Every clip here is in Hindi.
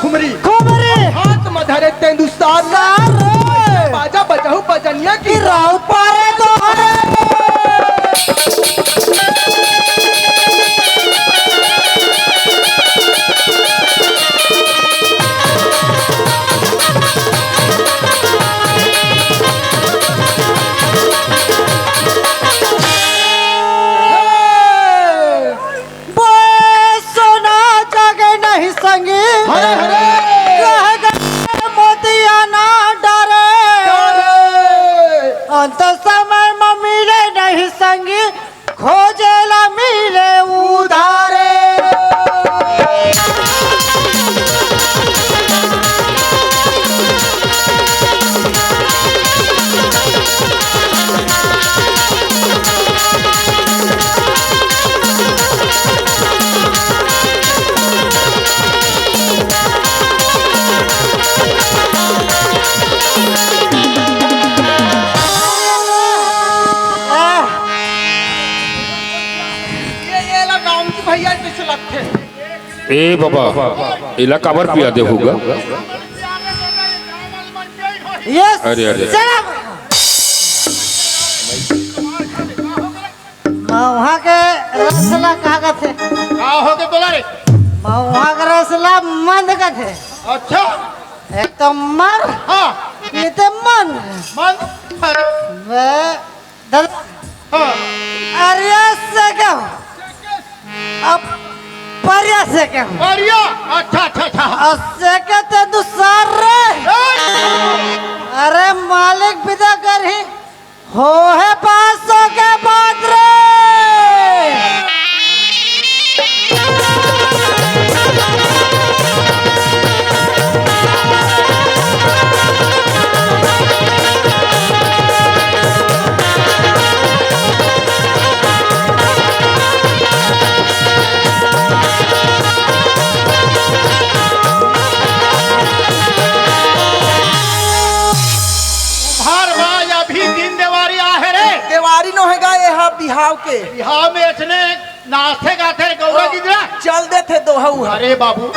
खुमरी खुमरी हाथ में धरे तेंदुस्तान बाजा बजाऊ बजनिया की राव पारे दोहरे अंत समय में मिले नहीं संगी खोजेला मिले उधारे ए बाबा इला काबर पिया दे होगा यस अरे अरे वहाँ के रसला कहाँ थे हो के बोला रे वहाँ का रसला मंद का थे अच्छा एक तो मर हाँ ये तो मन मन वे दल हाँ अरे से क्या अब परिया से क्या बढ़िया अच्छा अच्छा अच्छा उससे कहते दूसर रे अरे मालिक विदा कर ही हो है 500 के बाद रे देवारी नो हैगा यहाँ बिहाव के बिहाव में इसने नाचे गाते गौरा गिदरा चल दे थे दोहू अरे बाबू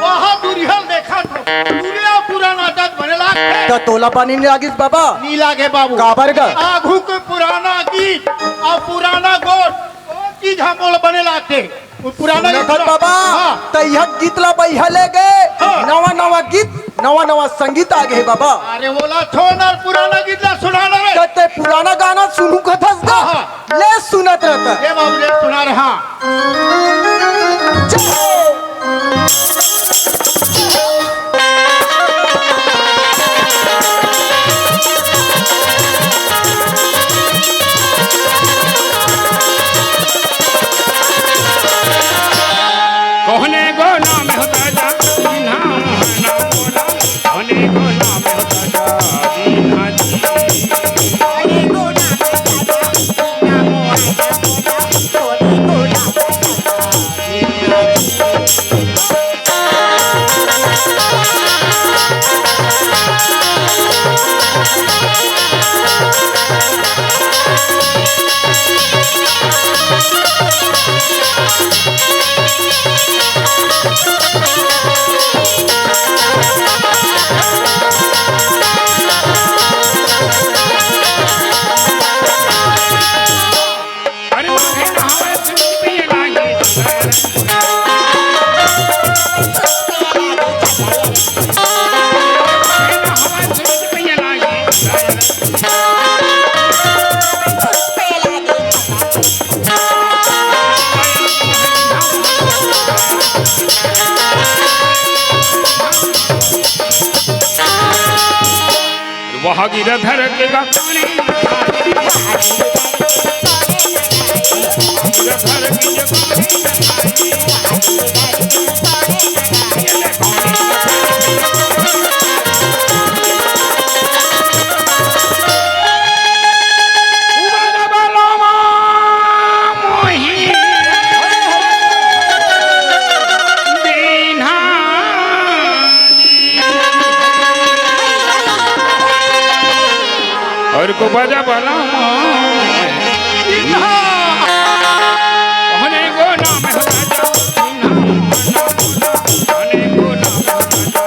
वहाँ दुरिहल देखा था दुनिया पूरा नाटक बने लाग तो तोला पानी नहीं लागिस बाबा नीला के बाबू काबर का आगू के पुराना गीत और पुराना गोट चीज हम बोल बने लागते पुराना नखल बाबा तो यह गीत ला बैहा ले गए नवा नवा गीत नवा नवा संगीत आ गए बाबा अरे बोला छोड़ पुराना गीत ला सुनाना रे कहते पुराना गाना सुनू कथस दा ले सुनत रहता ये बाबू ले सुना रहा कहने को नाम होता जा दीन्हा ना बोला कहने को नाम होता जा दीन्हा जी कहने को नाम होता जा दीन्हा मोहना कहने को नाम होता जा दीन्हा अरे माथे नहावे सुन पिए लागे नहावे सुन पिए लागे वहाँ गिरधर के गाने गिरधर की और को बजा बला कहने को नाम होता जा कहने को नाम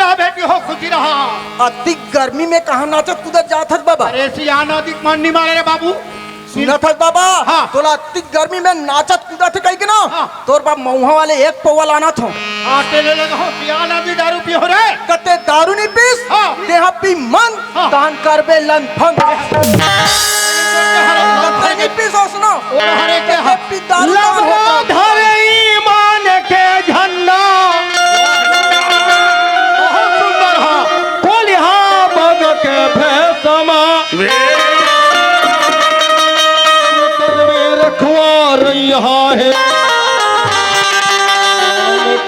रहा बेटी हो, खुशी रहा। अति गर्मी में कहा नाचत कूदत जात हस बाबा? अरे सियान अधिक मन नहीं मारे रे बाबू। सुनत हस बाबा? हाँ। तोला अति गर्मी में नाचत कूदत कही के ना हाँ। तोर बाप मऊहा वाले एक पौवा लाना था। आटे ले लगा हो, सियान अधिक दारू पी हो रे। कते दारू नहीं पीस? हाँ। देहा पी मन हाँ। दान करबे लन फंग। कते नहीं पीस हो सुनो? हरे के कते पी दारू ना लगा होता। धरे ईमान के झंडा। बहुत सुंदर हा। कोलिहा बग के भैसमा। रखवा रहा है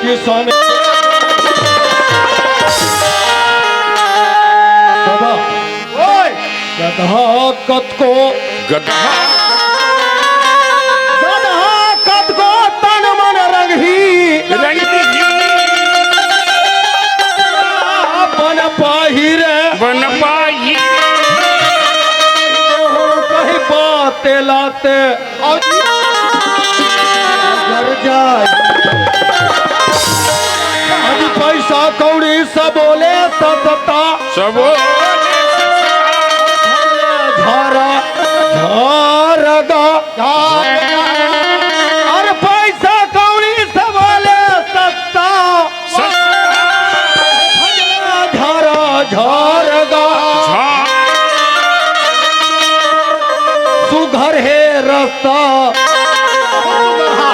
किसान। गधा कत को गधा तन मन रंगी बन पाही रे बन पाई कहीं बाते लाते घर जाए। आज पैसा कौड़ी सब बोले सतता सब झारा झारगा और पैसा कौड़ी सब बोले सस्ता झारा झारगा सुघर है रास्ता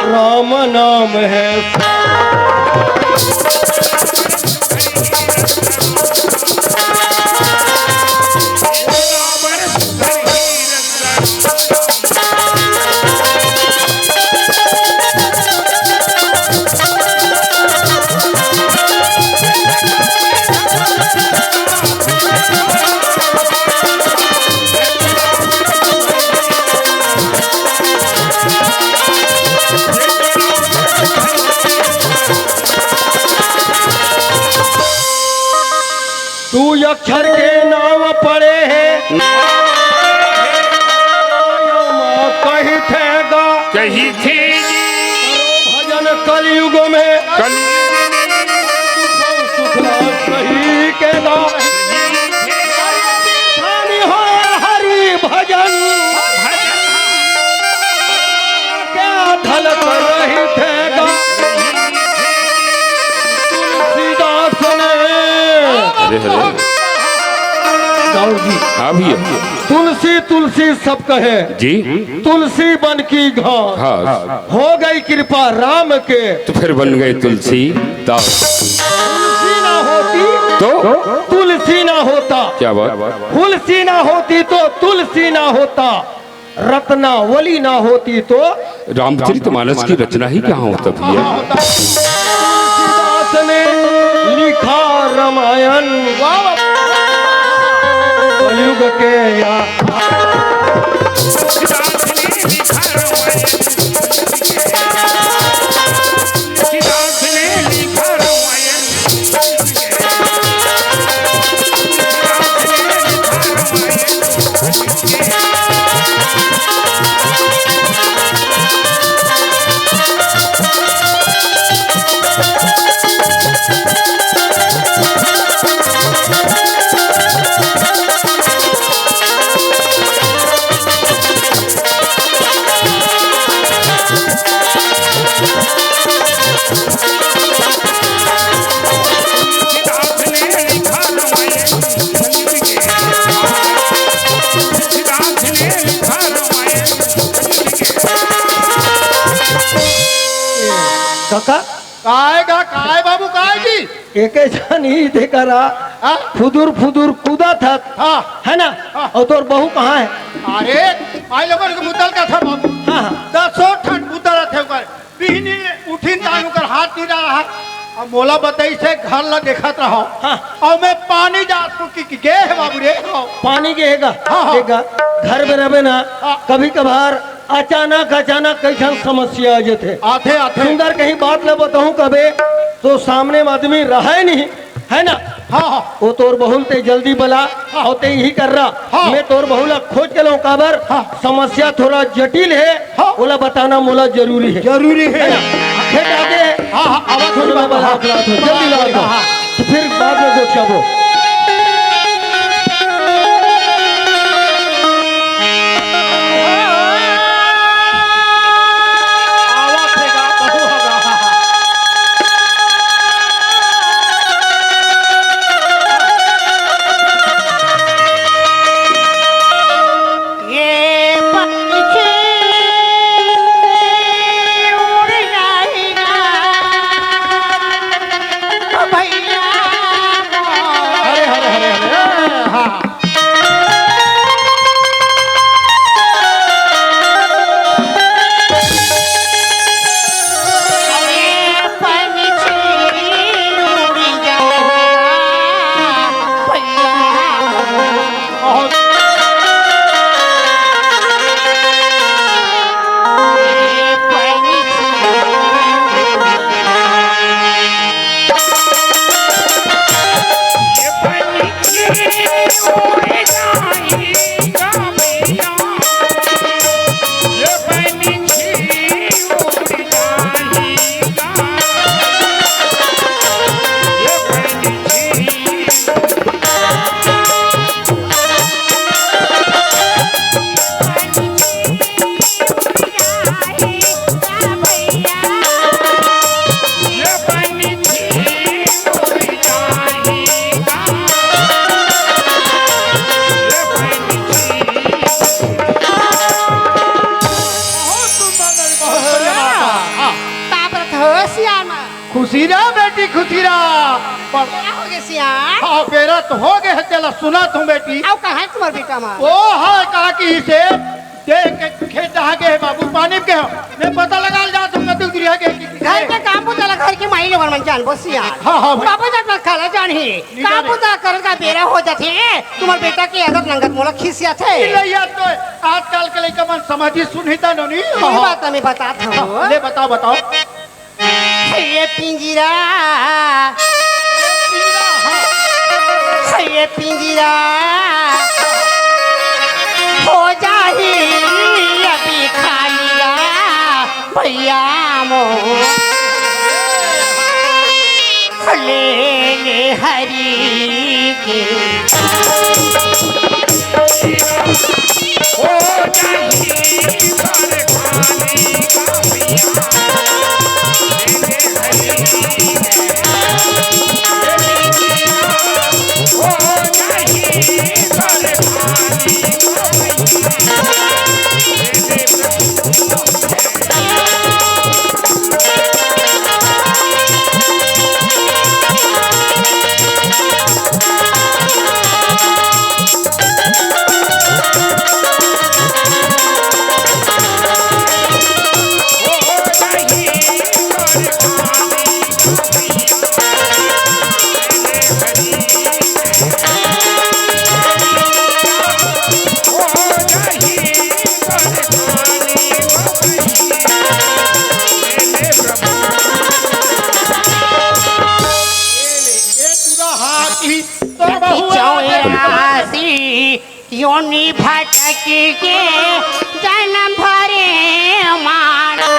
राम नाम है। तू अक्षर के नाम पढ़े है कही थेगा कही थी भजन कलयुग में कल सही के हो हरि भजन क्या धल कर रही थेगा तुलसीदास ने गौर जी। हाँ भैया तुलसी तुलसी सब कहे जी तुलसी बन की घास हाँ हो गई कृपा राम के। तो फिर बन गए तुलसी दास। तुलसी ना होती तो तुलसी ना होता। क्या बात? तुलसी ना होती तो तुलसी ना होता। रत्नावली ना होती तो रामचरितमानस की रचना ही कहाँ होता भैया? तुलसीदास ने लिखा रामायण कलयुग के या काका काएगा काय बाबू काय जी एक जन ही देखा हाँ? फुदुर फुदुर कूदा था हाँ है ना। हाँ। और तोर बहू कहाँ है? अरे आई लोगों के मुद्दल का था बाबू हाँ हाँ 10 ठंड मुद्दल थे ऊपर बिहनी उठीन तानु कर हाथ नहीं रहा अब मोला बताई से घर ला देखत रहो हाँ। और मैं पानी जा की गे है बाबू रे हो पानी के हैगा हाँ, हाँ। हैगा घर में रहे ना हाँ। कभी कभार अचानक अचानक कैसन समस्या आ जाते आथे आथे सुंदर कहीं बात ले बताऊं कबे तो सामने में आदमी रहे नहीं है ना। हाँ हाँ वो तोर बहुल ते जल्दी बला और ते यही कर रहा हाँ। मैं तोर बहुला खोज के लो काबर हाँ। समस्या थोड़ा जटिल है हाँ। बोला बताना मोला जरूरी है जरूरी है खेत आगे हाँ हाँ आवाज सुन बाबा, हाथ लाओ, जल्दी लाओ। हाँ तो फिर बाद में देख जाबो। आवाज हैगा बहु होगा। ये पंछी उड़ जाएगा भैया हरे हरे हरे हरे हाँ। ये पंछी उड़ जाएगा भैया बहुत ये पंछी ये पंछी उड़ जाएगा भैया, ये पंछी उड़ जाएगा, ये पंछी ये पंछी उड़ जाएगा, ये पंछी बहुत सुंदर बहुत बढ़िया बात है। हाँ। ताकत हो सियामा खुशी रहा बेटी खुशी रहा। पर क्या हो गया सियान हाँ बेरा तो हो गए है चला सुना तुम बेटी। आओ कहाँ है तुम्हारा बेटा माँ ओ हाँ कहा कि इसे देख के खेत जहाँ गए बाबू पानी के हो मैं पता लगा जा तुम नदी दुरिया के घर के काम पुता ला घर के माई लोगन मन जान बो सियान हाँ, हाँ, भाई। बाबू जान खाला जान ही काम पुता कर का बेरा हो जाते तुम्हार बेटा के अगर नंगत मोला खिसिया थे यार तो आजकल के लड़का मन समझी सुनता नहीं। ये बात मैं बताता हूँ ले बताओ बताओ। ये पिंजरा ये पिंजरा हो जाही अभी खालिया भैया मो ले ले हरी के हो जाएगी बार खाने का भैया, लेने हरी हो जाएगी बार खाने का योनि भटक के जन्म भरे मारा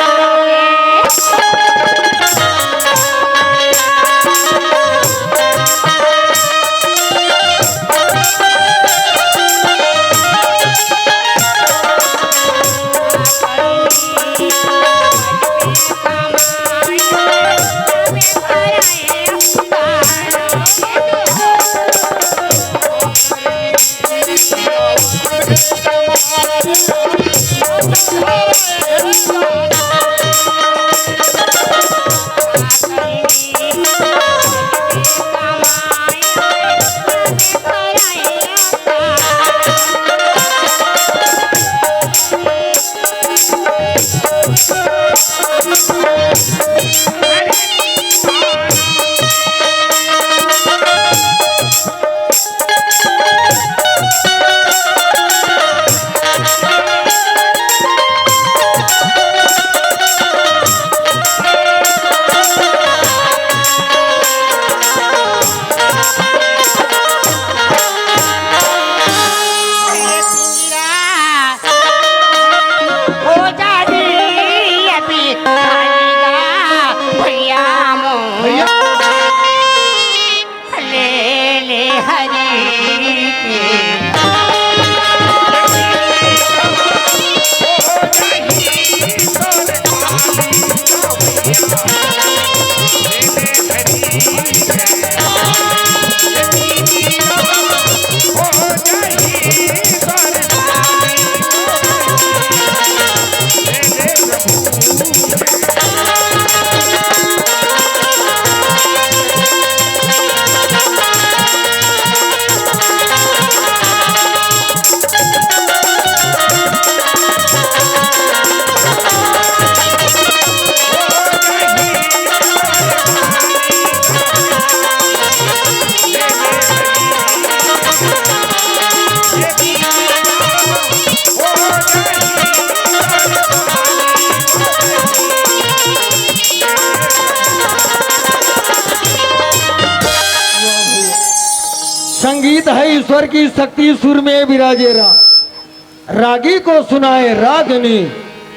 ईश्वर की शक्ति सुर में विराजे रागी को सुनाए रागनी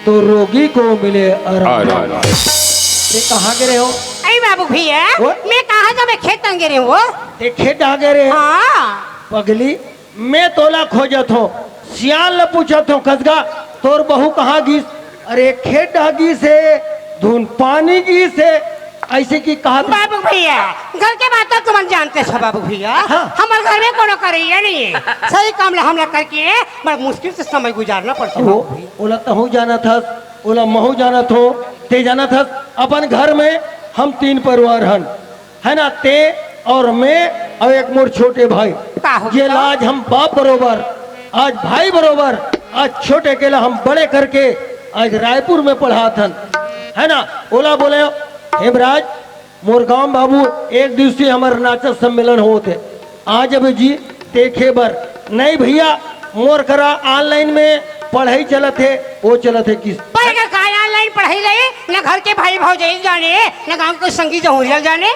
तो रोगी को मिले आराम। ये कहाँ गिरे हो? अरे बाबू भैया वो? मैं कहा था मैं खेत गिरे हूँ। देखे डागे रे हाँ पगली, मैं तोला खोजत हो, सियाल न पूछत हो कसगा तोर बहू कहाँ गीस? अरे खेत डागी से धुन पानी की से ऐसे की कहा था? बाबू भैया घर के बात तो तुम जानते हो बाबू भैया। हाँ। हमारे घर में कोनो करिए नहीं है। सही काम ला हमला करके बड़ा मुश्किल से समय गुजारना पड़ता वो बाबू भैया। ओला तहु जाना था, ओला महू जाना थो, ते जाना था। अपन घर में हम 3 परिवार हन, है ना? ते और मैं और एक मोर छोटे भाई। का हो ये गया? आज हम बाप बरोबर, आज भाई बरोबर, आज छोटे के ला हम बड़े करके आज रायपुर में पढ़ा थन, है ना? ओला बोले हेमराज मोर गांव बाबू एक दिवसीय हमारे नाचक सम्मेलन होते आज अब जी देखे बर नहीं भैया मोर करा ऑनलाइन में पढ़ाई चलत है, वो चलत है किस पढ़ेगा कहा ऑनलाइन पढ़ाई गई न घर के भाई भाई जाने न गाँव के संगीत जहूरियल जाने।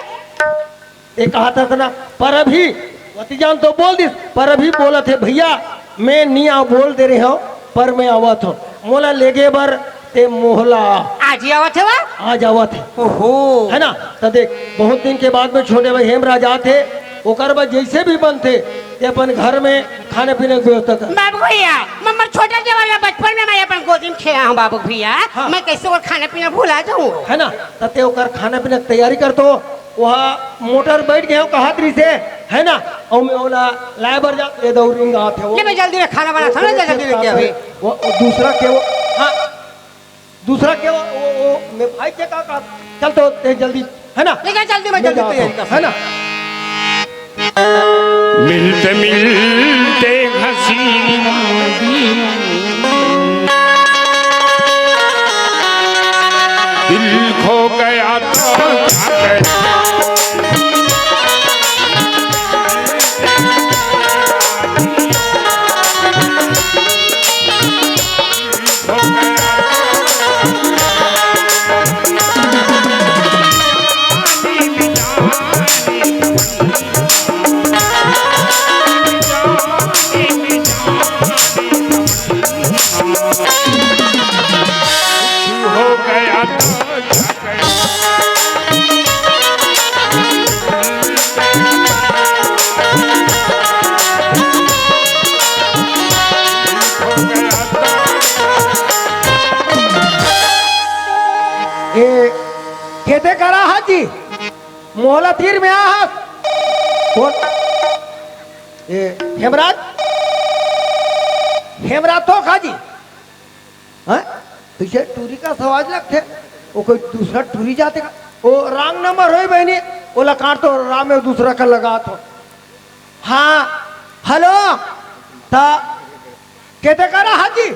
एक कहा था ना पर अभी वतीजान तो बोल दिस पर अभी बोला थे भैया मैं नहीं आ बोल दे रहे हो पर मैं आवत हूँ मोला लेगे बर ते मोहला आज ही आवत है वह? आज आवत है, ओहो है ना? तो देख बहुत दिन के बाद में छोटे भाई हेमराज आते ओकर बाद जैसे भी बनते ते अपन घर में खाने पीने की व्यवस्था कर। बाबू भैया मम्मा छोटा जब बचपन में मैं अपन गोदी में खेला हूँ बाबू भैया। हाँ। मैं कैसे और खाना पीना भूला जाऊँ, है ना? तते ओकर खाना पीना की तैयारी कर तो वहाँ मोटर बैठ गए हो कहातरी से, है ना? और मैं ओला लाइबर जा ये दौरिंग आते हो ले मैं जल्दी में खाना बना था ना जल्दी लेके अभी। वो दूसरा के वो हाँ दूसरा के वो मैं भाई के का चल तो ते जल्दी, है ना? लेकिन जल्दी में जल्दी तैयारी कर। है ना? मिलते मिलते हसीन दिल खो गया तो क्या करे? खो गया तो क्या करे? खो गया तो ये केते करा हाजी मोहला तीर में आ कौन ये हेमराज हेमराज तो खाजी हैं तुझे टूरी का सवाज लगते वो कोई दूसरा टूरी जाते का वो रंग नंबर होई बहनी ओला काट तो राम में दूसरा का लगा तो हाँ हेलो ता केते करा हाजी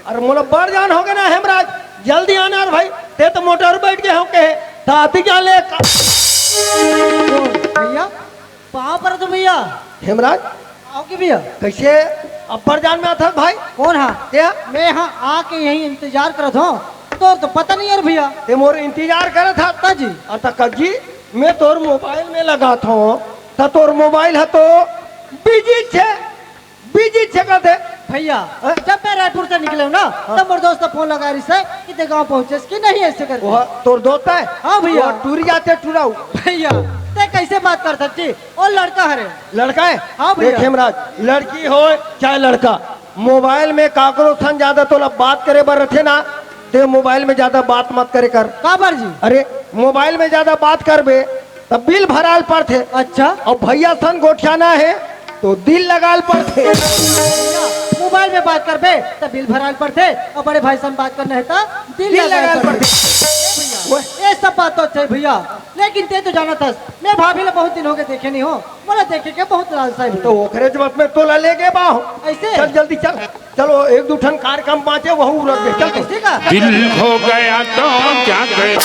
अरे मोला बढ़ जान हो गया ना हेमराज जल्दी आना यार भाई ते तो मोटर बैठ गए हो के ताती क्या ले भैया कहाँ पर तुम भैया? हेमराज आओ कि भैया कैसे अब्बर जान में आता भाई कौन हाँ? क्या मैं यहाँ आके यहीं इंतजार करत हूँ तो पता नहीं यार भैया। ते मोर इंतजार करे था ताजी और तकजी मैं तोर मोबाइल में लगा था ता तोर मोबाइल है तो बिजी छे कहते भैया जब मैं रायपुर से निकले हूँ ना तब मेरे दोस्त फोन लगा रही से कि ते गाँव पहुँचे कि नहीं ऐसे कर वो तोर दोस्त है हाँ भैया। वो टूरी जाते टूराऊ भैया ते कैसे बात कर सकती और लड़का हरे लड़का है हाँ भैया। देख हेमराज लड़की हो चाहे लड़का मोबाइल में काकरो सन ज्यादा तो बात करे बर रखे ना ते मोबाइल में ज्यादा बात मत करे कर। काबर जी? अरे मोबाइल में ज्यादा बात करबे तब बिल भराल पड़ते अच्छा और भैया सन गोठियाना है तो दिल लगाल पड़ते मोबाइल में बात कर बे तो बिल भराल पड़ते और बड़े भाई से बात करना है तो दिल दिल लगाल लगाल पड़ते। पड़ते ये सब बात तो अच्छे भैया लेकिन ते तो जाना था मैं भाभी ने बहुत दिन हो गए देखे नहीं हो बोला देखे के बहुत लालसा है तो ओखरे जब में तो ले गए बाहो ऐसे? चल जल्दी चल चलो एक दो ठन कार्यक्रम पाचे वहू रख दे चल कैसे का? दिल खो गया तो क्या करे?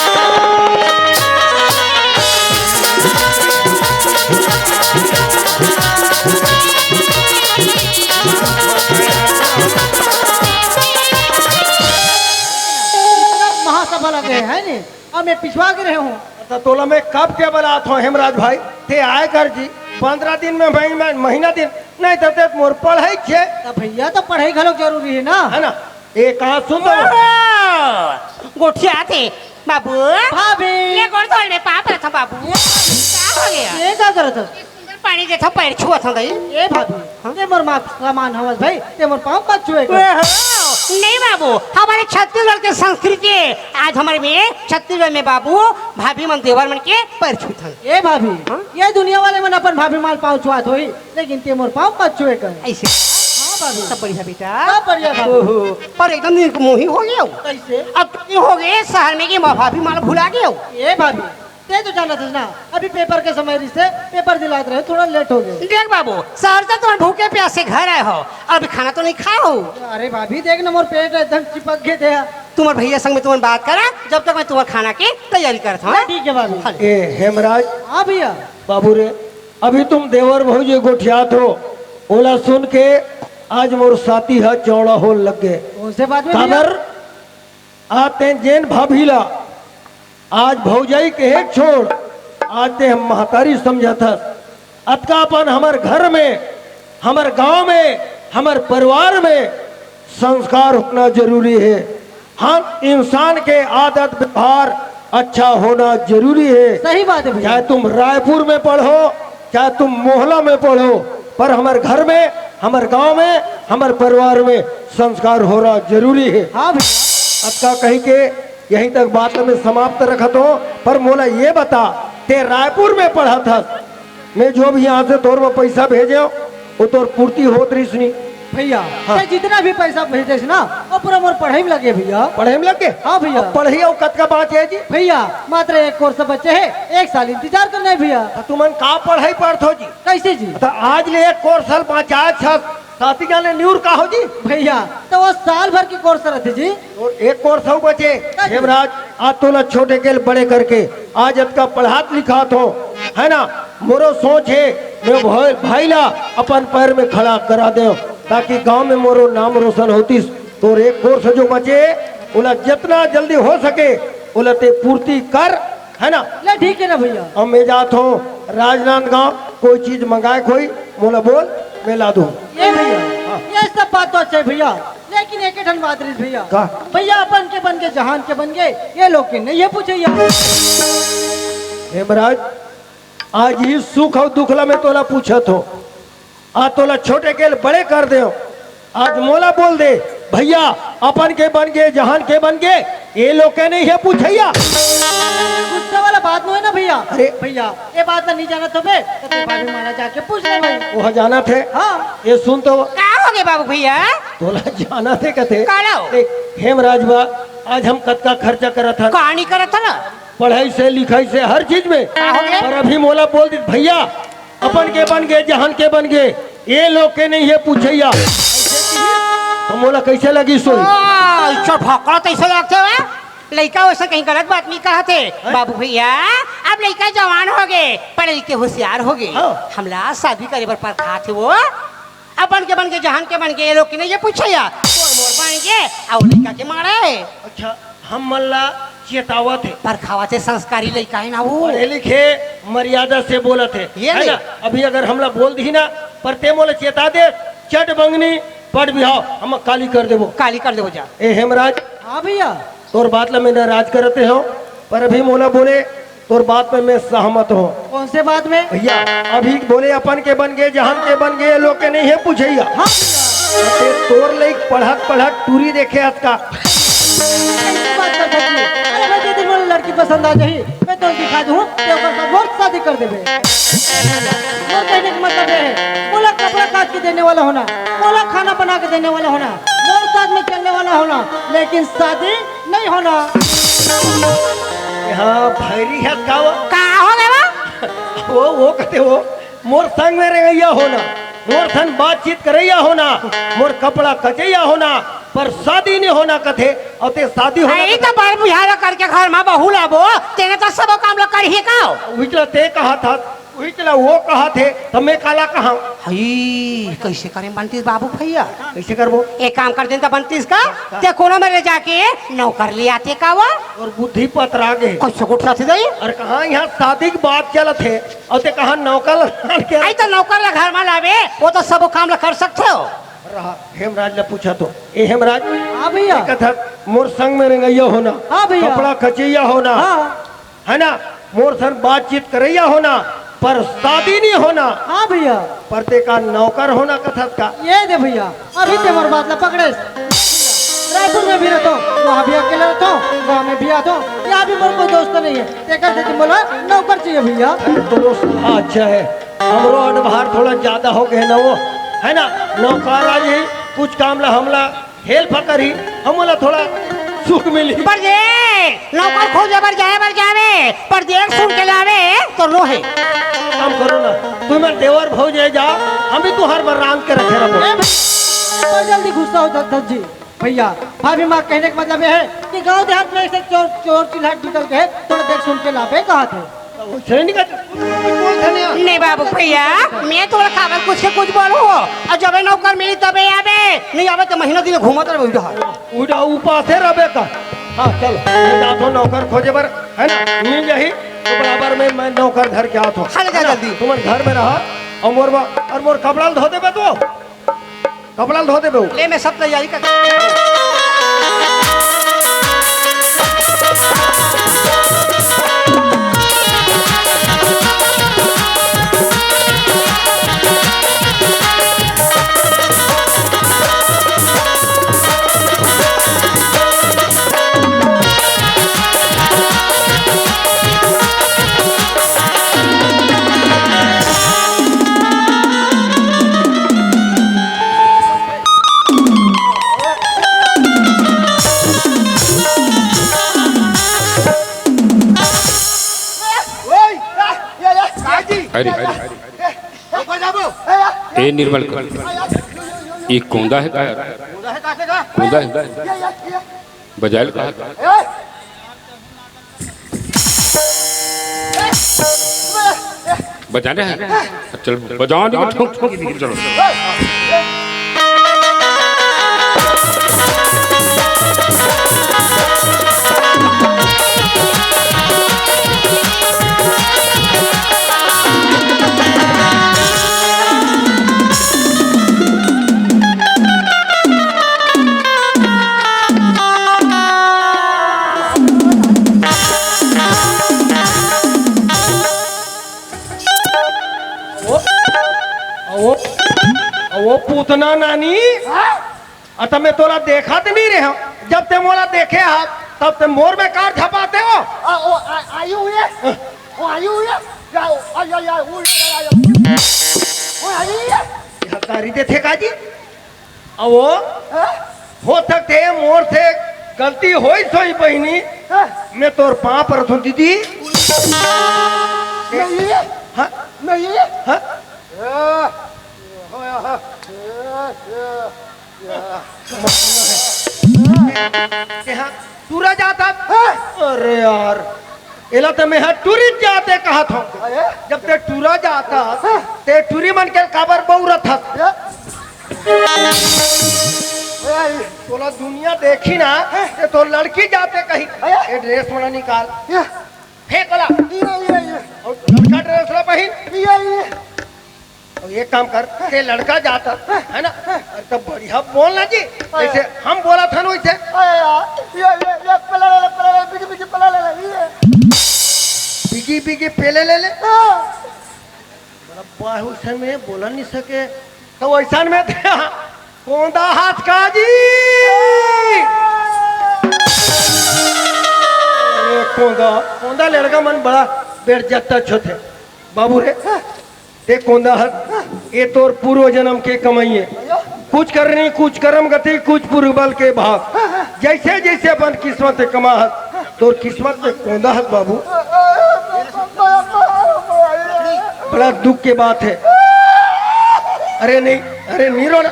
महासभा लगे है नी और मैं पिछवा के रहे हूँ तो तोला में कब के बलात हो हेमराज भाई ते आए कर जी 15 दिन में महीना दिन नहीं तो ते मोर पढ़ाई छे तो भैया तो पढ़ाई घलोक जरूरी है ना। है ना। एक हाथ सुन तो गोठिया थे बाबू भाभी ये गोड़ धोने पाप रहा था बाबू क्या हो गया ये क्या करत हो? सुंदर पानी जैसा पैर छुआ था गई ए भाभी ते मोर माँ सामान हवस भाई ते मोर पाँव मत छुए कर। नहीं बाबू हमारे छत्तीसगढ़ के संस्कृति है। आज हमारे में छत्तीसगढ़ में बाबू भाभी मन देवर मन के पैर छूथन ए भाभी ये दुनिया वाले मन अपन भाभी माल पाँव छुआत होई लेकिन ते मोर पाँव मत छुए कर। ऐसे हाँ भाभी सब बढ़िया बेटा सब बढ़िया भाभी। ओहो, पर एकदम निर्मोही हो गया हो। कैसे? अब तुम हो गए शहर में कि भाभी माल भुला गए हो। ए भाभी ते तो जाना था ना अभी पेपर के समय से पेपर दिलाते रहे थोड़ा लेट हो गए। देख बाबू शहर से तुम भूखे प्यासे घर आए हो और अभी खाना तो नहीं खाए हो। अरे भाभी देख ना मोर पेट एकदम चिपक गए थे। तुम्हारे भैया संग में तुम्हारी बात करा जब तक मैं तुम्हारे खाना की तैयारी करता हूँ। ठीक है भाभी। ए हेमराज हाँ भैया बाबू रे अभी तुम देवर भौजी गोठियात हो ओला सुन के आज मोर साथी है चौड़ा हो लग गए कौन से बात में भैया? काबर आते जैन भाभीला आज भौजाई के एक छोड़ आज ते हम महतारी समझा था अतकापन हमार घर में हमार गांव में हमार परिवार में संस्कार होना जरूरी है। हम इंसान के आदत व्यवहार अच्छा होना जरूरी है। सही बात है भैया। चाहे तुम रायपुर में पढ़ो चाहे तुम मोहल्ला में पढ़ो पर हमारे घर में हमारे गांव में हमारे परिवार में संस्कार होना जरूरी है। हाँ भैया अक्का कही के यहीं तक बात में समाप्त रखत हो पर मोला ये बता ते रायपुर में पढ़ा था मैं जो भी यहाँ से तोर में पैसा भेजे वो तोर पूर्ति होत रही सुनी भैया हाँ। ते जितना भी पैसा भेजे से ना वो पूरा मोर पढ़ाई में लगे भैया। पढ़े में लग के हाँ भैया। पढ़ी और कत का बात है जी भैया मात्र एक कोर्स बच्चे है 1 साल इंतजार करना है भैया। तो तुमन का पढ़ाई पढ़त हो जी कैसे जी? तो आज ले एक कोर्स साल 5 साथी जाने न्यूर का हो जी भैया तो वो साल भर की कोर्स रहते जी। और एक कोर्स हो बचे हेमराज आज तोला छोटे के बड़े करके आज का पढ़ात लिखात हो है ना मोरो सोच है मैं भाईला अपन पैर में खड़ा करा दे ताकि गांव में मोरो नाम रोशन होतीस। तो एक कोर्स जो बचे उला जितना जल्दी हो सके उला ते पूर्ति कर है ना। ले ठीक है ना भैया। अब मैं जात हूँ राजनांदगांव कोई चीज मंगाए कोई मोला बोल मैं ला दूँ। ये भैया ये सब बात तो अच्छा है भैया लेकिन एक ठन बात रही भैया का? भैया अपन के बन के जहान के बन गए ये लोग के नहीं ये पूछे हेमराज आज ही सुख और दुखला में तोला पूछत हो आज तोला छोटे के बड़े कर दे आज मोला बोल दे भैया अपन के बन गए जहान के बन गए ये लोग के नहीं है पूछैया। गुस्सा वाला बात नहीं है ना भैया। अरे भैया ये बात तो नहीं जाना तो मैं तो तेरे भाभी मारा जाके पूछ ले भाई। वहाँ जाना थे हाँ ये सुन तो क्या हो गए बाबू भैया तोला जाना थे कथे कालो। देख हेमराज बा आज हम कत का खर्चा करा था कहानी करा था ना पढ़ाई से लिखाई से हर चीज में हो गया? और अभी मोला बोल दी भैया अपन के बन गए जहान के बन गए ये लोग के नहीं है पूछैया। तो मोला कैसे लगी सोई भौकड़ा तो ऐसा लगते हुआ लड़का वैसा कहीं गलत बात नहीं कहा थे बाबू भैया अब लड़का जवान हो गए पढ़े लिखे होशियार हो गए हाँ। हमला शादी करे पर खा थे वो अपन के बन के जहान के बन गए ये लोग की नहीं ये पूछैया मोर बन गए और लड़का के मारे। अच्छा हम मल्ला चेतावत है पर खावा से संस्कारी लड़का है ना वो पढ़े लिखे मर्यादा से बोला थे ये है नहीं। ना अभी अगर हमला बोल दी ना पर ते मोला चेता दे चट बंगनी पढ़ बिहाव हम काली कर देबो काली कर दे जा। ए हेमराज हाँ भैया तोर बात ला मैं नाराज करते हो पर अभी मोला बोले तोर बात में मैं सहमत हूँ कौन से बात में? भैया अभी बोले अपन के बन गए जहान के बन गए लोग के नहीं है पूछैया। हाँ ते तोर लाइक पढ़त टूरी देखे आज का ऐसी बात कर सकती है। अरे मैं दीदी बोले लड़की पसंद आ जाही मैं तो दिखा दूँ तो ओकर साथ बहुत शादी कर देबे। और कहने का मतलब ये है बोला कपड़ा काट के देने वाला होना बोला खाना बना के देने वाला होना मोर साथ में चलने वाला होना लेकिन शादी नहीं होना। हाँ भैरी है का कहाँ हो गए वो कहते हो मोर संग में रहिया होना मोर संग बातचीत करैया होना मोर कपड़ा कचैया होना पर शादी नहीं होना कथे और ते शादी होना अरे तो बार बुझाला करके घर में बहू लाबो तेने तो सब काम लो कर ही का विचला ते कहा था वही चला वो कहा थे तब मैं काला कहा हई कैसे करें बनतीस बाबू भैया? कैसे करबो एक काम कर देता बनतीस का ते कोनो में ले जाके नौकर ले आते का वो और बुद्धि पतरा गए कैसे कुटरा थे दई और कहा यहाँ शादी की बात चलत है और ते कहा नौकर के आई तो नौकर ला घर में लावे वो तो सब काम ला कर सकते हो। रहा हेमराज ने पूछा तो ए हेमराज हाँ भैया। कथा मोर संग में रंगैया होना हाँ भैया। कपड़ा खचिया होना हाँ है ना मोर संग बातचीत करैया होना पर शादी नहीं होना हाँ भैया। पर ते का नौकर होना कथत का ये दे भैया अभी ते मोर बात ला पकड़े। रायपुर में भी रहता हूँ, वहाँ भी अकेले रहता हूँ, गाँव में भी आता हूँ, यहाँ भी मोर कोई दोस्त नहीं है। ते कहते तुम बोला नौकर चाहिए भैया। दोस्त अच्छा है हमरो अनभार थोड़ा ज्यादा हो गए ना वो है ना नौकर आज ही कुछ काम ला हमला हेल्प करी हमला थोड़ा सुख मिली पर दे नौकर खोजे बर जावे पर देख सुन के लावे तो रोहे काम करो ना तुम्हें देवर भौ जाए जा हम भी तुहार पर रांध के रखे रहो ए भैया, तो जल्दी गुस्सा हो दत्त जी भैया। भाभी माँ कहने का मतलब यह है कि गांव देहात में से चोर चोर चिल्हाट निकल के थोड़ा देख सुन के लाभे कहा थे। नहीं बाबू भैया मैं तो खाबर कुछ से कुछ बोलू और जब नौकर मिली तबे आवे नहीं आवे तो महीना दिन घूमत रहे उड़ा उपासे रबे का हाँ चलो मैं जाता हूँ नौकर खोजे पर है ना मिल जाही तो बराबर में मैं नौकर घर के आता हूँ चले जा जल्दी। तुम्हारे घर में रहा और मोर कपड़ा धो दे तो कपड़ा धो दे ले मैं सब तैयारी कर अरे ए निर्मल ये कौंदा है का कौंदा है बजायल का बजाने हैं चल बजाओ नहीं ठोक ठोक चलो वो पूतना नानी अतः मैं तोला देखा तो नहीं रहा जब ते मोला देखे हाथ तब ते मोर में कार छपाते हो तारी दे थे काजी वो हो सकते मोर से गलती होई सोई बहनी मैं तोर पाँ पर थो दीदी हाँ हाँ टूरा जाता अरे यार एला तो मैं टूरिस्ट जाते कहा था जब ते टूरा जाता ते टूरी मन के काबर बहुरा था तोला दुनिया देखी ना ते तो लड़की जाते कहीं ये ड्रेस मना निकाल फेंकला और लड़का ड्रेस ला पहन और ये काम कर के लड़का जाता है ना तो बढ़िया बोलना जी जैसे हम बोला था ना वैसे बिगी बिगी पेले ले ले बड़ा में बोला नहीं सके तो वैसा में थे कौंदा हाथ का जी कौंदा कौंदा लड़का मन बड़ा बेट जाता छोटे बाबू रे देख कौंदा हाथ ये तोर पूर्व जन्म के कमाइए कुछ करनी कुछ कर्म गति कुछ पूर्व बल के भाग जैसे जैसे अपन किस्मत कमा तोर किस्मत में कौंदा हाथ बाबू बड़ा दुख की बात है अरे नहीं रोना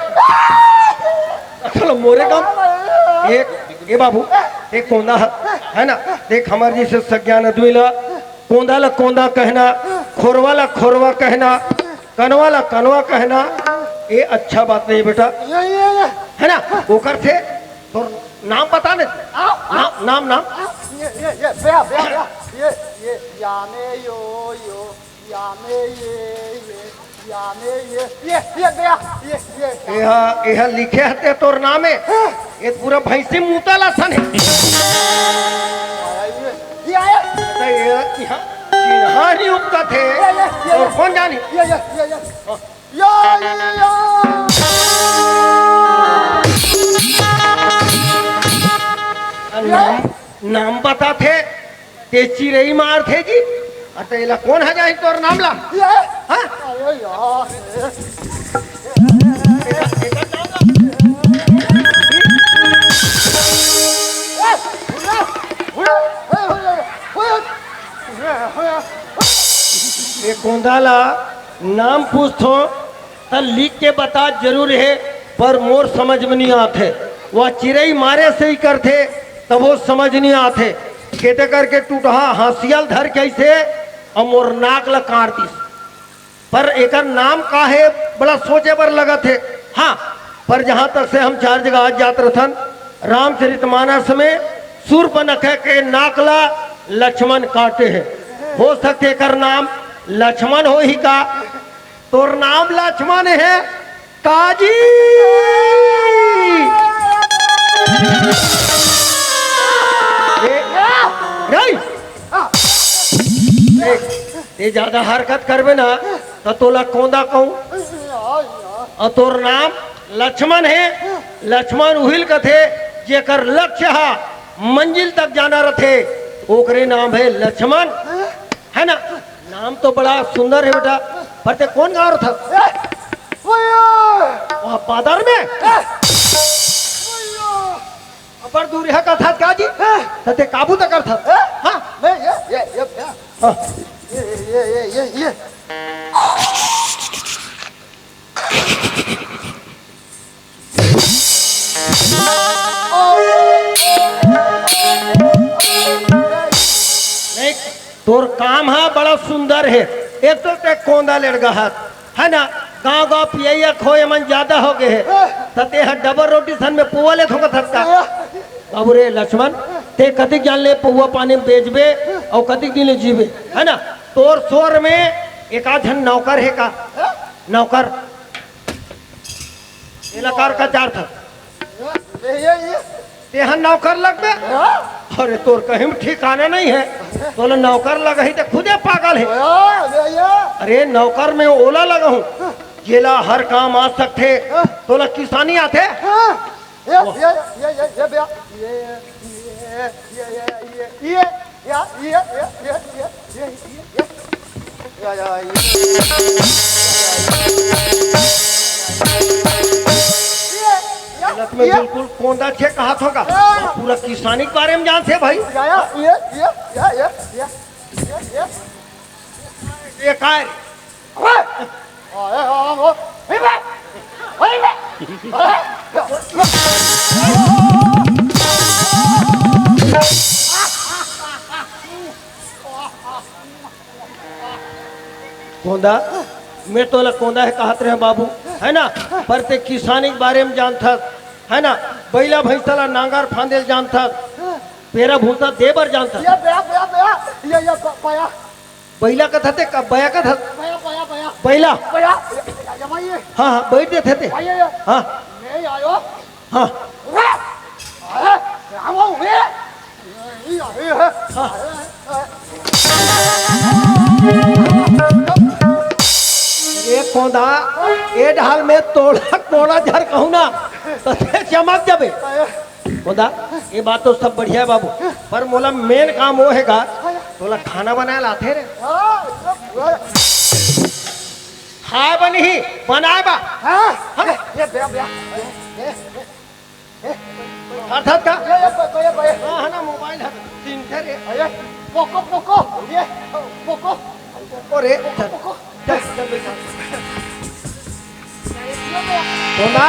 चलो मोरे काम एक ए बाबू एक कौंदा है ना देख हमारे जैसे सज्ञान आदमी ला कौंदा कहना खोरवाला खोरवा कहना, कनवाला कनवा कहना, ये अच्छा बात नहीं बेटा, है ना। ओकर थे तो नाम बता दे, नाम नाम यह लिखे हते तोर नाम है, ये पूरा भैंसी मुता लसन है। चिन्हा नहीं उपता थे और कौन जानी। नाम बता थे ते चिरई मार थे जी, अतः कौन है जाए तोर नाम ला। हाँ? ये गोंदाला नाम पूछो तो लिख के बता जरूर है, पर मोर समझ में नहीं आते। वह चिरई मारे से ही करते तब वो समझ नहीं आते। खेते करके टूटहा हंसियल धर कैसे और मोर नाक ला काट दिस, पर एकर नाम का है बड़ा सोचे पर लगत है। हाँ, पर जहाँ तक से हम 4 जगह आज जात रहन, रामचरितमानस में सूर्पनखा के नाकला लक्ष्मण काटे हैं। हो सकते कर नाम लक्ष्मण हो ही का, तोर नाम लक्ष्मण है काजी। ये ज्यादा हरकत करबे ना तो तोला कोंदा कहूं। और तोर नाम लक्ष्मण है, लक्ष्मण उहिल कथे जेकर लक्ष्य हा मंजिल तक जाना रथे, ओकरे नाम है लक्ष्मण, है ना। नाम तो बड़ा सुंदर है बेटा, पर ते कौन गाँव था वहाँ पादर में अपर दूर है का था क्या जी, ते काबू तक कर था। हाँ हाँ नहीं, तोर काम है बड़ा सुंदर है। एक तो ते कोंदा लड़गा है ना, गाँव गाँव पिया खोए मन ज्यादा हो गए है, तते है डबल रोटी सन में पुआ ले थोड़ा थकता। बाबू रे लक्ष्मण, ते कतिक जान ले पुआ पानी में बेचबे और कतिक दिन ले जीवे, है ना। तोर शोर में एक आध नौकर है का, नौकर इलाकार का 4 था, तेहन नौकर लग में। अरे तोर कहीं ठिकाना नहीं है, तो नौकर लगा ही तो खुदे पागल है। अरे नौकर में ओला लगा हूँ, जेला हर काम आ सकते, तो किसानी आते। में बिल्कुल कोंदा छे कहा होगा, पूरा किसानी के बारे में जानते भाई। ये काय कोंदा, मैं तो कोंदा है कहते रहे बाबू, है ना। पर ते किसानी के बारे में जानता, है ना। बैला भैंसला नांगर फांदेल जानता, पेरा भूसा देबर जानता। बैला का थे का बया का था, बैला हाँ हाँ बैठ देते थे। हाँ हाँ ये कोंदा ये ढाल में तोड़ा तोड़ा झर कहूँ ना तो चमक जाबे। कोंदा ये बात तो सब बढ़िया है बाबू, पर मोला मेन काम वो हैगा, तोला खाना बनाए लाते रे। हाँ बनी ही बनाए बा अर्थात का हाँ ना मोबाइल है तीन थे पोको पोको ये पोको पोको रे कोंदा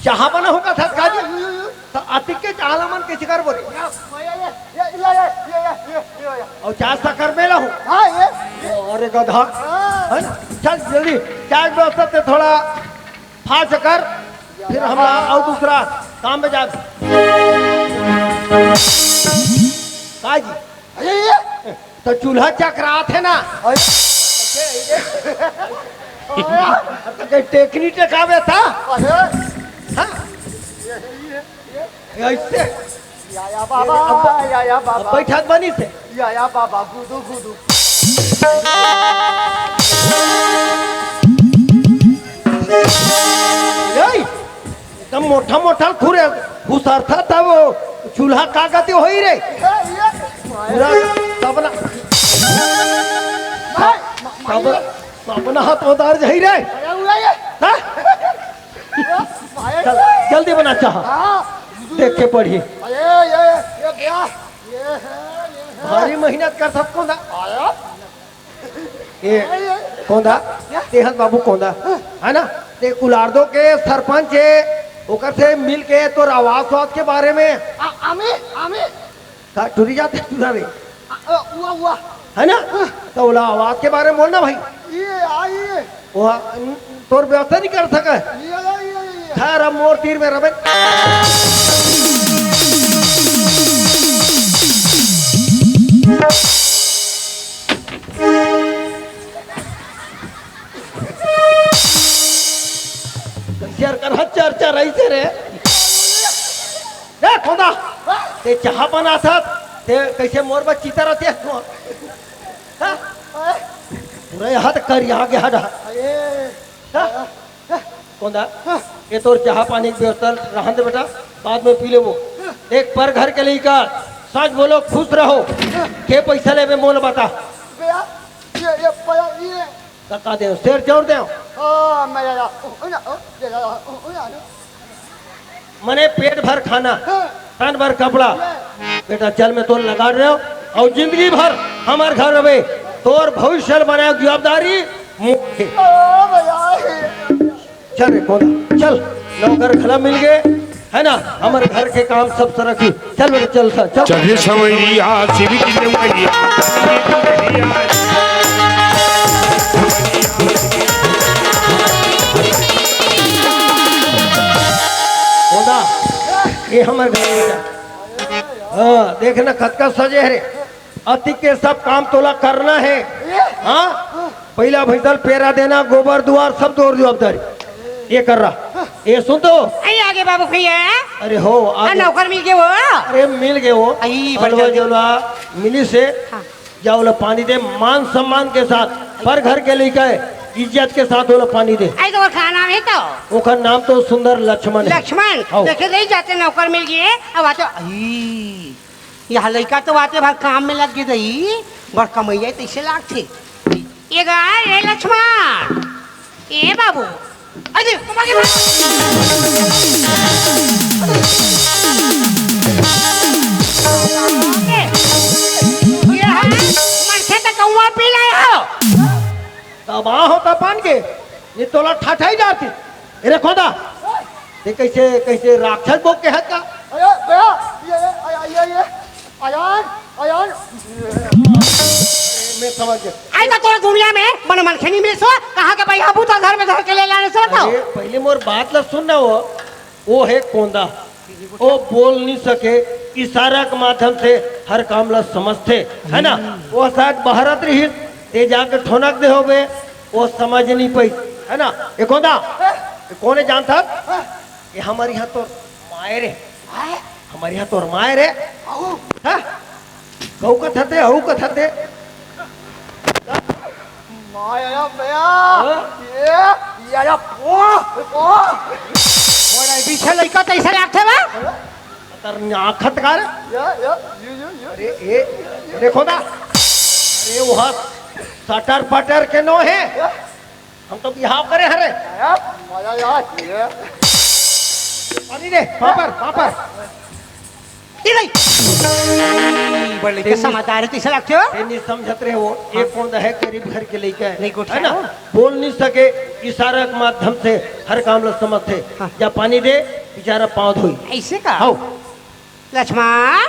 चाह बना होगा था काजी तो अतिक के चाहला मन के शिकार बोले और चाय शक्कर में हूँ हाँ ये अरे गधा है ना चल जल्दी चाय की व्यवस्था से थोड़ा फास्ट कर फिर हम और दूसरा काम में जा काजी अरे ये तो चूल्हा चकरा थे ना टेकनी टेकावे था अरे हाँ? ऐसे या बाबा या अब बाबा बैठक बनी से या बाबा गुदू गुदू यही एकदम मोटा मोटा खुरे घुसरता था वो चूल्हा का गति हो ही रे पूरा सबना सबना हाथ उतार जाही रे हाँ? चल जल्दी बना चाह देख के पढ़िए ये ब्याह ये है भारी मेहनत कर सब कौन ये कौंदा तेहत बाबू कौंदा है ना ते कुलारदो के सरपंच है ओकर से मिल के तोर आवास वास के बारे में आमी आमी का टूरी जाते टूरावे हुआ है ना तो बोला आवास के बारे में बोलना भाई ये आई वो तोर व्यवस्था नहीं कर सके ये खैर अब मोर तीर में रवे शेयर कर चर्चा रही से रे खोदा ते चाह बना था ते कैसे मोर बच्ची तरह ते हाँ? पूरे हाथ कर यहाँ के हटा कौंदा ये तो चाह पानी की व्यवस्था रहन दे बेटा बाद में पी ले वो एक पर घर के लिए कर सच बोलो खुश रहो के पैसा ले मोल बता ये कका दे शेर जोड़ दे मने पेट भर खाना तन भर कपड़ा बेटा चल मैं तो लगा रहे हो और जिंदगी भर हमारे घर रहे तोर भविष्य बनाए जवाबदारी मुख्य चल रे कोना चल नौकर खला मिल गए है ना हमारे घर के काम सब सरक चल बेटा चल चल चढ़े सवैया शिव की नवैया कोना ये हमारे घर बेटा हाँ देखना खतका सजे है अति के सब काम तोला करना है हाँ पहला भैंसल पेरा देना गोबर दुआर सब तोड़ जवाबदारी ये कर रहा ये सुन तो आई आगे बाबू भैया अरे हो आगे। नौकर मिल गए वो अरे मिल गए वो आई, हलवा जौला मिली से हाँ। जाओला पानी दे मान सम्मान के साथ पर घर के लिए इज्जत के साथ वाला पानी दे आई तो खाना है तो ओकर नाम तो सुंदर लक्ष्मण है लक्ष्मण आओ। देखे नहीं जाते नौकर मिल गए अब आते यहाँ लड़का तो आते भर काम में लग गई बड़ कमैया तैसे लाग थे ये गाय ये लक्ष्मण ए बाबू अरे तुम्हारे मनखे तक कौआ पी लाए हो तबा होता पान के ये तोला ठाठाई जाती अरे खोदा ये कैसे कैसे राक्षस बोक के हद का ये अयान अयान मैं समझ गया आई तो तोरा दुनिया में मन मनखे नहीं मिले सो कहाँ के भाई हाबू तो घर में धर के ले लाने से बताओ अरे पहले मोर बात ला सुनना वो है कोंदा वो बोल नहीं सके इशारा के माध्यम से हर काम ला समझते है ना वो शायद बहरत रही ते जाकर ठोनक दे हो गए वो समझ नहीं पाई है ना ये कोंदा ये कौन जानता ये हमारे यहाँ तो मायर है हमारे यहाँ तो मायर है गौ का थते हऊ का थते माया भैया ये बड़ा पीछे लड़का तैसे लागते बा तर आखत कार अरे ए देखो ना अरे वह सटर पटर के नो है हम तो बिहाव करे हरे पानी दे पापर इलाई बड़े के समाचार तैसे लागते हो ये नहीं समझत रहे वो एक कौन है गरीब घर के लेके नहीं कुछ है ना बोल नहीं सके इशारा के माध्यम से हर काम ला समझते या पानी दे बेचारा पाँव धोई ऐसे का आओ लक्ष्मण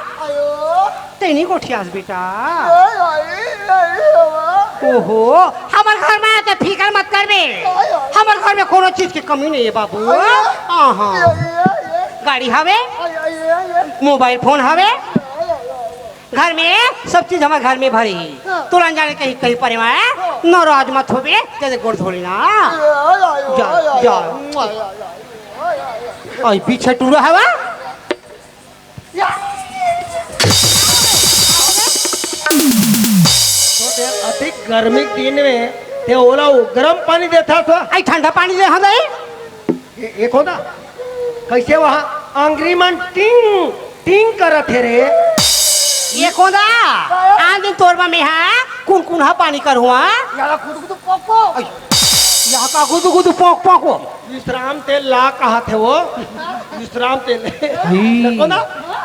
तेनी कोठियास बेटा ओहो हमार घर में आते फिकर मत करबे हमार घर में कोनो चीज की कमी नहीं है बाबू हाँ गाड़ी हवे मोबाइल फोन हवे घर में सब चीज हमारे घर में भरी तुरंत जाने कहीं कहीं परे में नाराज मत होबे जैसे गोड़ धोली ना जा जा आई पीछे टूरा हवा अधिक गर्मी के दिन में ते ओला गर्म पानी देता था आई ठंडा पानी दे हमें एक होता कैसे वहाँ अंग्रीमन टिंग टिंग करत है रे ये कोदा आज दिन तोरबा में है कुन हा पानी कर हुआ यहाँ का गुदु गुदु पोंक पोंको विश्राम तेल ला कहा थे वो विश्राम तेल देखो ना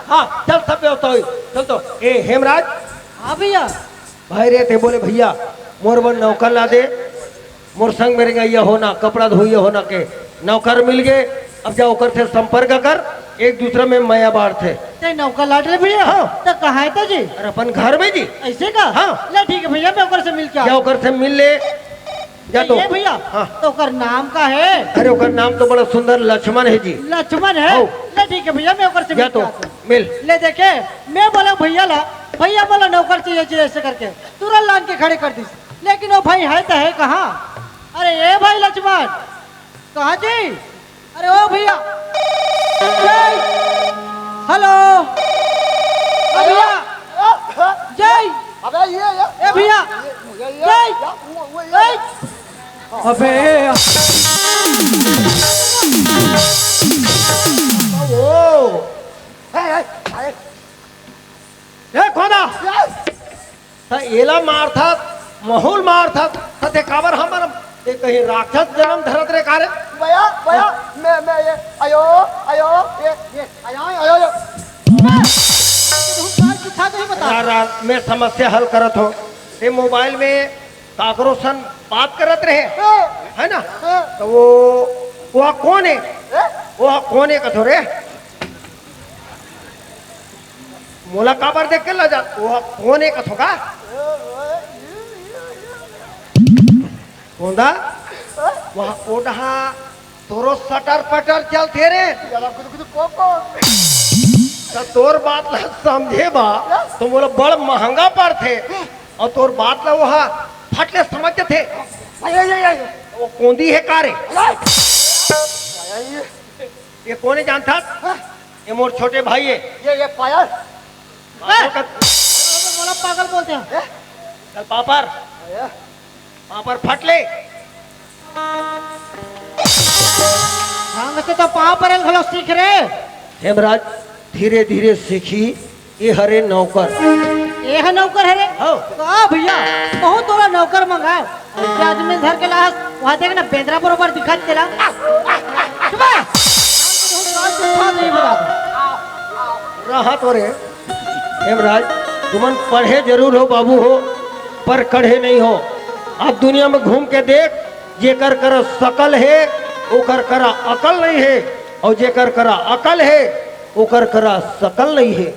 हाँ चल सब होता है चल तो ए हेमराज हाँ भैया भाई रे थे बोले भैया मोर बन नौकर ला दे मोर संग मेरे गैया होना कपड़ा धोइए होना के नौकर मिल गए अब जाओ कर थे संपर्क कर एक दूसरे में माया बाढ़ थे ते नौकर लाट ले भैया हाँ। तो कहाँ है तो जी अरे अपन घर में जी ऐसे का हाँ। ले ठीक है भैया मैं ओकर से मिल के जाओ कर से मिल ले जा तो ये भैया हाँ। तो ओकर नाम का है अरे ओकर नाम तो बड़ा सुंदर लक्ष्मण है जी लक्ष्मण है हाँ। ले ठीक है भैया मैं ओकर से जा मिल के तो आता हूँ। मिल ले देखे मैं बोला भैया ला भैया बोला नौकर चाहिए ऐसे करके तुरंत लान के खड़े कर दी लेकिन वो भाई है तो है कहाँ अरे ये भाई लक्ष्मण कहाँ जी अरे ओ भैया जय हेलो भैया जय ए भैया जय जय अबे ओ ए खोदा त एला मार था माहौल मार था ते काबर हमर ते कहीं राक्षस जन्म धरत रे कारे मैं समस्या हल करत हो ते मोबाइल में काकरो सन बात करत रहे है ना तो वो कौन है वो कौन है कथो रे मोला काबर देख के ला जा वो कौन है कथो का कौंदा वहाँ ओढ़ा तोरो सटर पटर चलते रे तो तोर बात ला समझे बा तो मोला बड़ महंगा पड़ते और तोर बात ला वहाँ फटले समझते थे वो कौंदी है कारे ये कौन है जानता ये मोर छोटे भाई है ये पायल बोला पागल बोलते हैं चल पापर पापर फटले हाँ वैसे तो पाँव पर खलो सीख रहे हेमराज धीरे धीरे सीखी ये हरे नौकर ये है नौकर है रे हाँ। कहा भैया बहुत तोरा नौकर मंगाओ ऐसे आदमी धर के लास वहाँ देख ना बेंद्रा बरोबर दिखात तेला रहा तो रे हेमराज तुमन पढ़े जरूर हो बाबू हो पर कढ़े नहीं हो अब दुनिया में घूम के देख जेकर कर सकल है ओकर करा अकल नहीं है और जेकर करा अकल है ओकर करा सकल नहीं है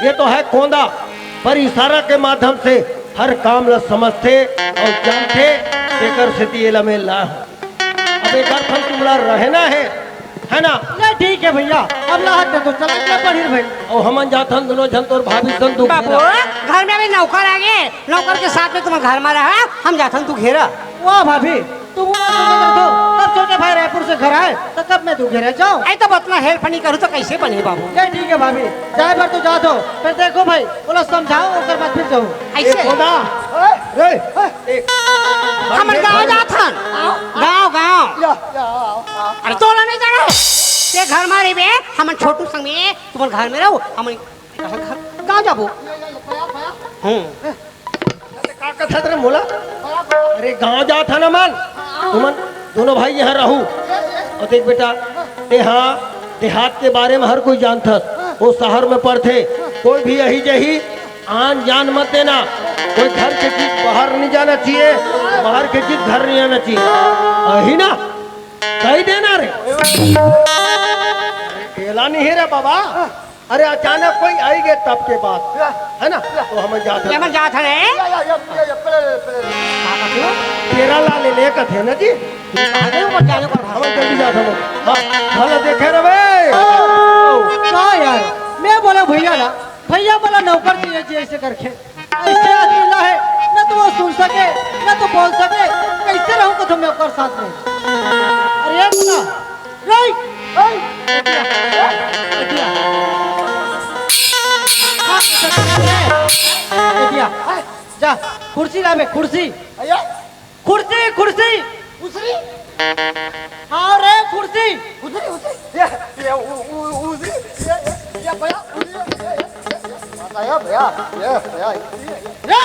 ये तो है खोंदा पर इशारा के माध्यम से हर काम ला समझते और जानते जेकर से दिएला में ला अब एक बार फल तुमला रहना है ना ले ठीक है भैया अब लाहट तो चल के पढ़ी भाई और हमन जाथन दोनों जन तोर भाभी सन तू बाबू घर में अभी नौकर आ गए नौकर के साथ में तुम घर में रहा हम जाथन तू घेरा वाह भाभी तुम कब छोटे भाई रायपुर से घर आए तो कब मैं तू घेरे जाऊँ आई तो उतना हेल्प नहीं करूँ तो कैसे बने बाबू ले ठीक है भाभी जाए पर तो जा दो फिर देखो भाई बोलो समझाओ और बाद फिर जाओ ऐसे खोदा रे हम गाँव जाथन गाँव अरे तोला नहीं जाना ते घर में रही हम छोटू संग में तुम घर में रहो हम गाँव जाबो का कथा तेरे मोला अरे गांव जा था ना मन तुमन दोनों भाई यहाँ रहू और देख बेटा देहात के बारे में हर कोई जानता वो शहर में पढ़ते कोई भी यही जही आन जान मत देना कोई घर के चीज बाहर नहीं जाना चाहिए बाहर के चीज घर नहीं आना चाहिए यही ना कही देना रे केला नहीं है रे बाबा अरे अचानक कोई आई गए तब के बाद है ना, तो हम जाते ये मैं जात है तेरा लाले लेकर थे ना जी, आगे ऊपर जाने को हम जल्दी जाते हो। हाँ भले देखे रे भाई। का यार, मैं बोला भैया ना, भैया बोला नौकर चाहिए जी, ऐसे करके ऐसे आदमी ला है ना, तो वो सुन सके ना तो बोल सके, कैसे रहूंगा तुम नौकर साथ में। अरे सुना राइट जा कुर्सी ला में, कुर्सी कुर्सी कुर्सी उसरी हाँ रे कुर्सी उसरी उसरी ये उसरी ये भैया भैया भैया भैया रे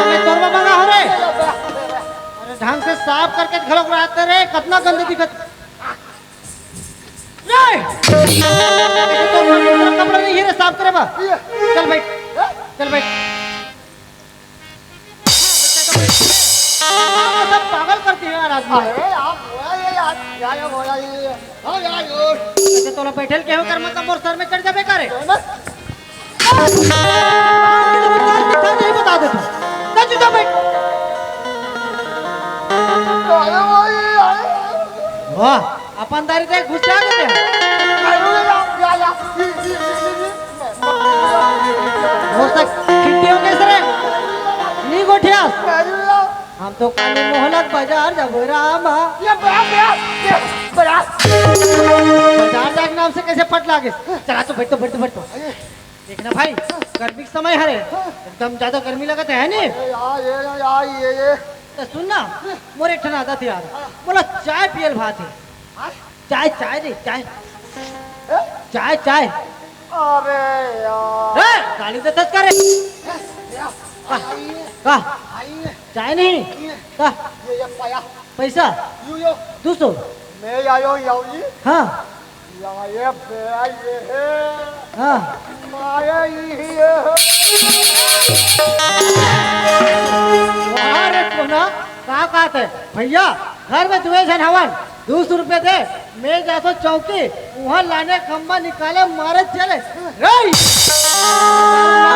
मैं तोरवा मंगा हो रे, अरे ढंग से साफ करके खड़क रहते रे, कितना गंदे दिखत रे। कपड़ा नहीं है रे, साफ करे बा, चल बैठ चल बैठ। सब पागल करती है यार आदमी। अरे आप बोला ये बोला ये हां यार ऐसे तोला बैठल के हो कर मतलब मोर सर में चढ़ जाबे करे नहीं बता दे तू ना जुदा बैठ। वाह अपन दारी से घुस जा देते हो सक खिट्टियों के सरे नी गोठिया हम तो कल मोहलत बाजार जाबो रामा, बाजार जाके नाम से कैसे फट लागे। चला तो बैठ तो बैठ तो बैठ तो देखना भाई, गर्मी का समय हरे एकदम ज्यादा गर्मी लगत है नी। तो सुन ना मोरे ठन आदत यार, बोला चाय पियल भात है, चाय चाय रे चाय चाय चाय अरे यार रे गाली दे तस करे का चाय नहीं का ये पाया पैसा यो 200 मैं आयो यावी हाँ या ये बे ये हाँ माया ये अरे कोना का कहते है भैया, घर में दुए जन हवन 200 रुपए दे, मैं जातो चौकी वहाँ लाने खम्बा निकाले मारे चले रे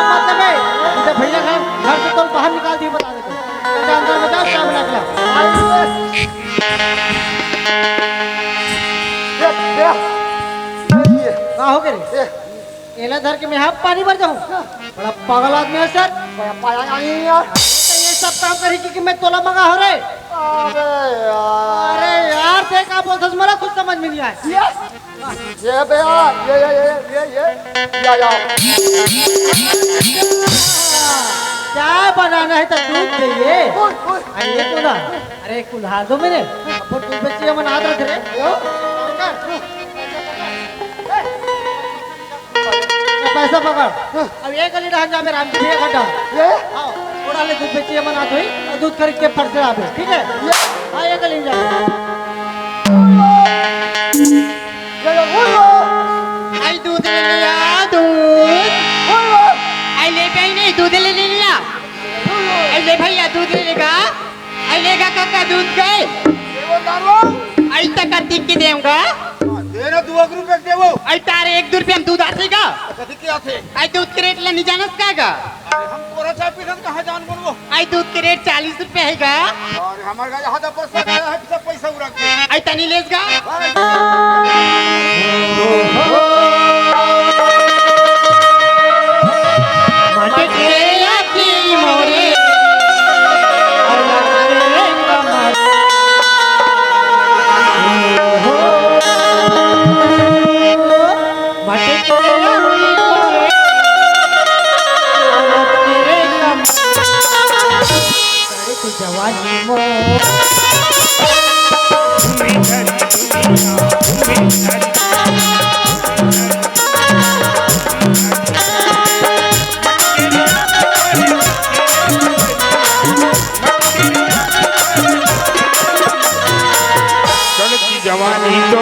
मतलब है भैया घर से तो बाहर निकाल दिए, बता देते अंदर में जाओ क्या बना का हो गए रे एला धर के मैं यहाँ पानी भर जाऊँ, बड़ा पागल आदमी है सर। पाया नहीं यार, ये सब काम करेगी कि मैं तोला मंगा हो रे। अरे यार ते का बोलथस मला कुछ समझ में नहीं आया। ये भैया ये या चाय बनाना है तो दूध चाहिए। अरे ये तो ना, अरे कुल्हार दो मेरे अब दूध बेचिए मन आदर रे। पैसा पकड़, अब एक गली ढांचा जा मेरा आमची एक घंटा आओ थोड़ा ले दूध बेचिए मन आत हुई और दूध खरीद के फट से आवे, ठीक है हाँ एक गली जा। आई दूध ले लिया दूध, आई ले गई नहीं दूध ले लिया, आई ले भैया दूध ले लेगा, आई लेगा काका दूध गए, आई तक टिक के देऊंगा, देना 2 रुपए देवो आई तारे 1-2 रुपया में दूध आते का, कथि के आथे आई दूध के रेट नहीं जानस का गा, हम कोरा चाय पीखत कहां जान बनबो, आई दूध के रेट 40 रुपया है गा, और हमार का यहाँ पैसा गया है, सब पैसा उड़ा के आई तनी लेस गा, माटे के आखी मोरे जवानी मो चढ़ती जवानी तो